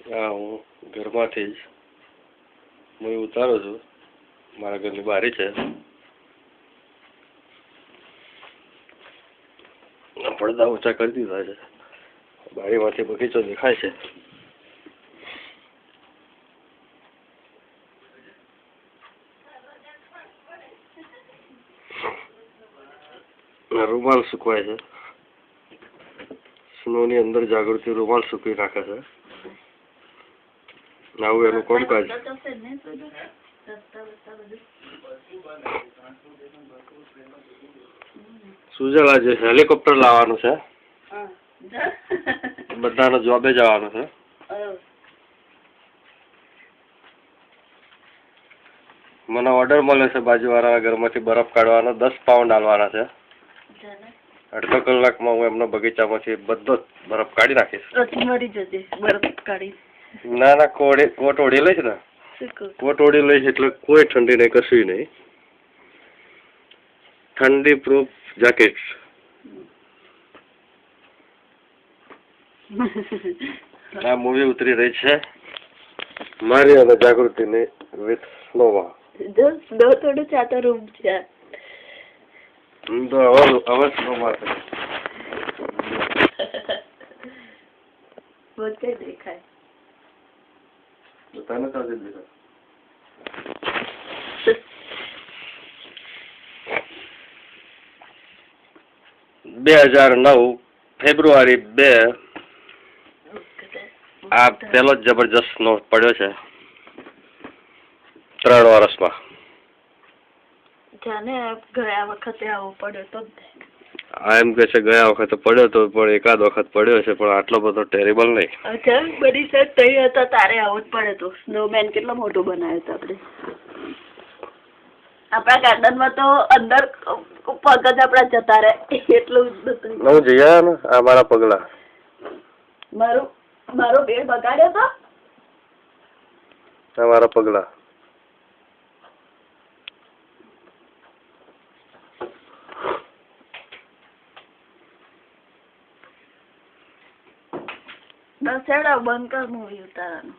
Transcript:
હા, હું ઘરમાંથી જ મૂવી ઉતારું છું. મારા ઘરની બારી છે. પડદા ઊંચા કરી દીધા છે. બારીમાંથી બગીચો દેખાય છે. રૂમાલ સુકવાય છે. સ્નોની અંદર જાગૃતિ રૂમાલ સૂકવી નાખે છે. આવું એનું કામકાજ. સુજલ આજે હેલિકોપ્ટર લાવવાનું છે. બધાને જોબે જવાનું છે. મને ઓર્ડર મળ્યો છે બાજુવાળાના ઘરમાંથી બરફ કાઢવાનો 10 પાઉન્ડ આલવાના છે. અડધો કલાકમાં હું એમનો બગીચામાંથી બધો જ બરફ કાઢી નાખીશ. મરી જશે બરફ કાઢી. ના ના, કોટ ઓઢી લઈશ ને. કોટ ઓઢી લઈશ એટલે કોઈ ઠંડી નહીં, કશું નહીં. ઠંડી પ્રૂફ જેકેટ. આ મૂવી ઉતરી રહી છે મારી અને જાગૃતિની વિથ સ્નોવા. થોડું ચાતો રૂમ છે તો હવે સ્નોવા છે. બધે દેખાય. તને સાથે દેખાય. 2009 ફેબ્રુઆરી 2 આ પેલો જ જબરજસ્ત સ્નો પડ્યો છે 3 વર્ષમાં. જાને ગયા વખતે આવો પડ્યો તો એમ કે છે ગયા વખતે પડ્યો તો, પણ એકાદ વખત પડ્યો છે, પણ આટલો બધો ટેરેબલ નહીં. અચ્છા, બધી સેટ થઈ હતા તારે આવો જ પડે તો. સ્નોમેન કેટલો મોટો બનાવ્યો હતો આપણે. આપણા ગાર્ડનમાં તો અંદર પગ જ આપણા જતા રહે એટલું. હું જઈ આવ્યા ને. આ મારા પગલા. મારો બેડ બગાડ્યો તો. આ મારા પગલા. દસેડા બંધ કર મૂવી ઉતારવાનું.